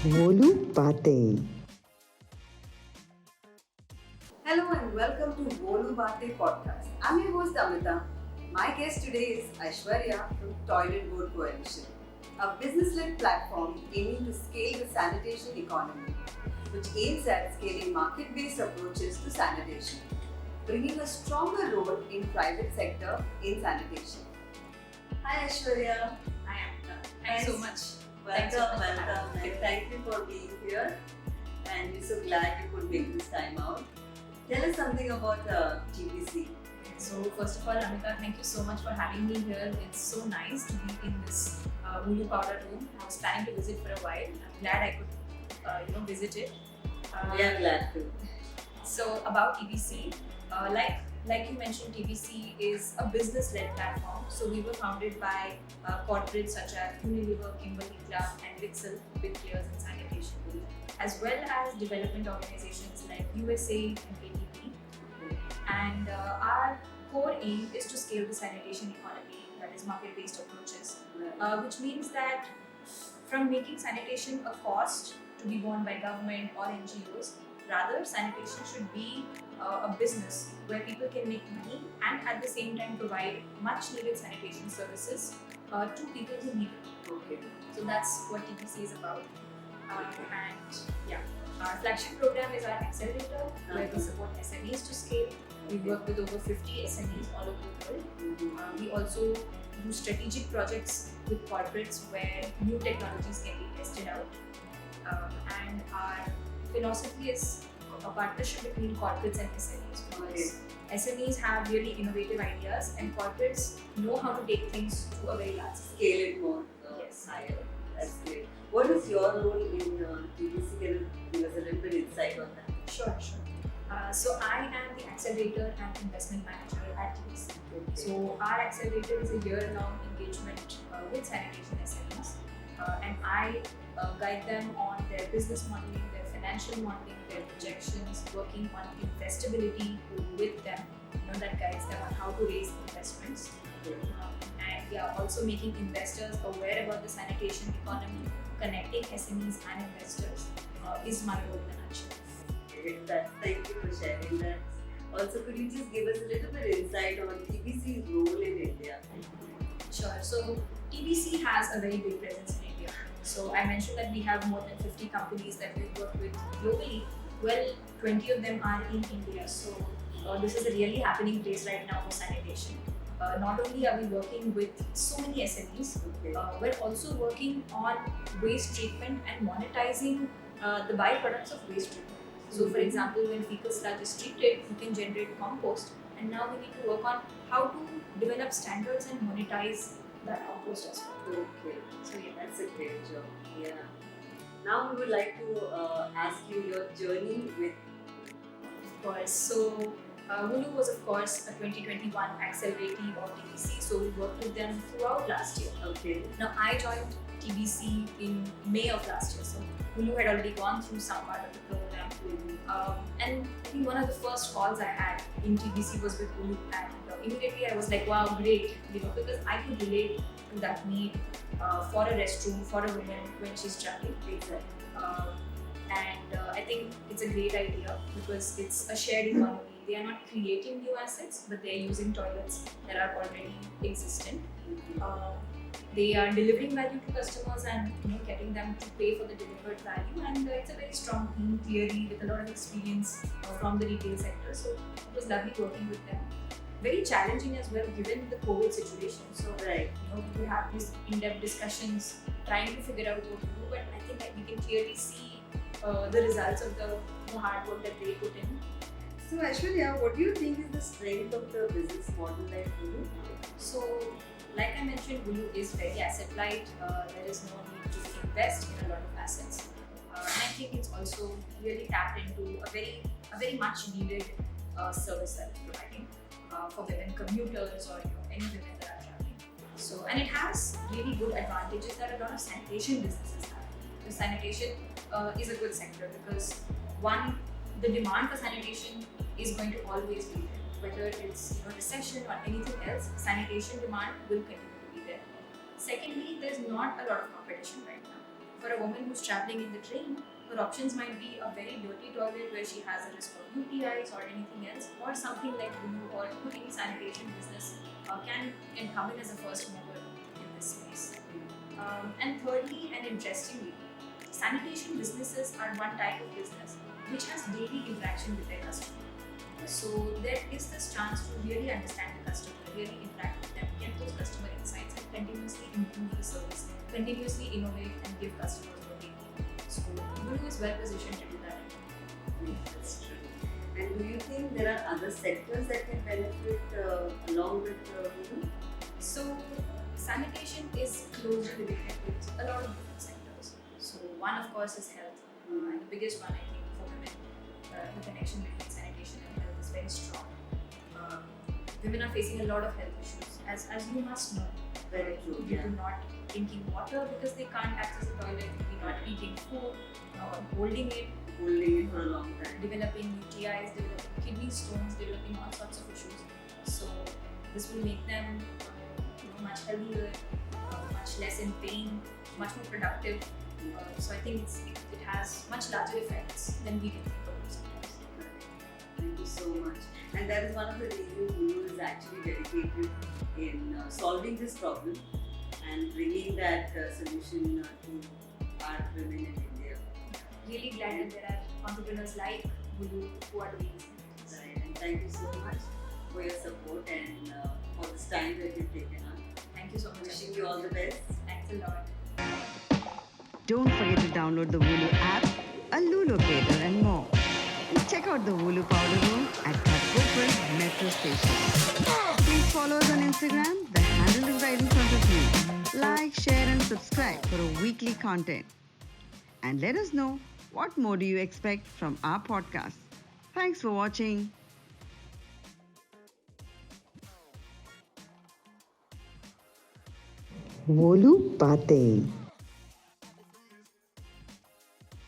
Wo Loo Baate. Hello and welcome to Wo Loo Baate podcast. I'm your host Amita. My guest today is Aishwarya from Toilet Board Coalition, a business-led platform aiming to scale the sanitation economy, which aims at scaling market-based approaches to sanitation, bringing a stronger role in private sector in sanitation. Hi Aishwarya. Hi Amita. Thanks so much. Welcome, Thanks so much for welcome. having me. And thank you for being here. And we're so glad you could make this time out. Tell us something about TBC. So first of all, Amita, thank you so much for having me here. It's so nice to be in this Woloo powder room. I was planning to visit for a while. I'm glad I could, visit it. We are glad to. So about TBC, like you mentioned, TBC is a business-led platform. So we were founded by corporates such as Unilever, Kimberly-Clark, and Lixil, big players in sanitation, as well as development organizations like USA and ATP. And our core aim is to scale the sanitation economy, that is market-based approaches, which means that from making sanitation a cost to be borne by government or NGOs, rather sanitation should be a business where people can make money and at the same time provide much needed sanitation services to people who need it. Okay. So that's what TBC is about. And yeah, our flagship program is our accelerator, where we support SMEs to scale. We work with over 50 SMEs all over the world. We also do strategic projects with corporates where new technologies can be tested out. And our philosophy is a partnership between corporates and SMEs, because SMEs have really innovative ideas and corporates know how to take things to a very large scale. Scale it more. Yes. Higher. That's great. What is your role in TBC? Can you give us a little bit insight on that? Sure. So I am the accelerator and investment manager at TBC. So our accelerator is a year-long engagement with sanitation SMEs, and I guide them on their business modeling, their financial modeling, their projections, working on investability with them. That guides them on how to raise investments, and yeah, also making investors aware about the sanitation economy, connecting SMEs and investors is my role in a nutshell. Thank you for sharing that. Also, could you just give us a little bit insight on TBC's role in India? Sure. So TBC has a very big presence in India. So I mentioned that we have more than 50 companies that we work with globally. Well, 20 of them are in India. So this is a really happening place right now for sanitation. Not only are we working with so many SMEs, we're also working on waste treatment and monetizing the byproducts of waste treatment. So for example, when fecal sludge is treated, you can generate compost, and now we need to work on how to develop standards and monetize that compost as well. Okay. So yeah, That's a great job. Yeah. Now we would like to ask you your journey with. of course. So Woloo was of course a 2021 acceleratee of TBC. So we worked with them throughout last year. Okay. Now I joined TBC in May of last year. So Woloo had already gone through some part of the program. And I think one of the first calls I had in TBC was with Woloo, and immediately I was like, wow, great, because I could relate to that need for a restroom for a woman when she's traveling. I think it's a great idea because it's a shared economy. They are not creating new assets, but they are using toilets that are already existent. They are delivering value to customers and getting them to pay for the delivered value, and it's a very strong team, clearly with a lot of experience from the retail sector. So it was lovely working with them. Very challenging as well given the COVID situation. So we have these in-depth discussions trying to figure out what to do, but I think that we can clearly see the results of the hard work that they put in. So Aishwarya, what do you think is the strength of the business model like Woloo? So, like I mentioned, Woloo is very asset light. There is no need to invest in a lot of assets, and I think it's also really tapped into a very much needed service that it's providing for women commuters or any women that are traveling. So, and it has really good advantages that a lot of sanitation businesses have. The sanitation is a good sector because one, the demand for sanitation is going to always be there. Whether it's recession or anything else, sanitation demand will continue to be there. Secondly, there's not a lot of competition right now. For a woman who's traveling in the train, her options might be a very dirty toilet where she has a risk of UTIs or anything else, or something like Woloo or any sanitation business can come in as a first mover in this space. And thirdly, and interestingly, sanitation businesses are one type of business which has daily interaction with their customer. So there is this chance to really understand the customer, really interact with them, get those customer insights, and continuously improve the service, continuously innovate and give customers what they need. So Woloo is well positioned to do that. That's true. And do you think there are other sectors that can benefit along with Woloo? So sanitation is closely related with a lot of different sectors. So one of course is health, and the biggest one I think for women, the connection between sanitation and health is very strong. Women are facing a lot of health issues, as you must know. Very true. Due to not drinking water because they can't access the toilet, maybe not eating food, or holding it For a long time. developing UTIs, developing kidney stones, developing all sorts of issues. So this will make them much healthier, much less in pain, much more productive. So I think it has much larger effects than we can think of sometimes. Thank you so much. And that is one of the reasons Woloo is actually dedicated in solving this problem and bringing that solution to our women in India. Really glad that there are entrepreneurs like Woloo who are doing this. Right. And thank you so much for your support and for this time that you've taken on. Thank you so much. Wishing you all the best. Thanks a lot. Don't forget to download the Woloo app, a Loo locator, and more. And check out the Woloo powder room at Gopal Metro Station. Please follow us on Instagram. The handle is right in front of you. Like, share, and subscribe for a weekly content. And let us know what more do you expect from our podcast. Thanks for watching. Wo Loo Baate.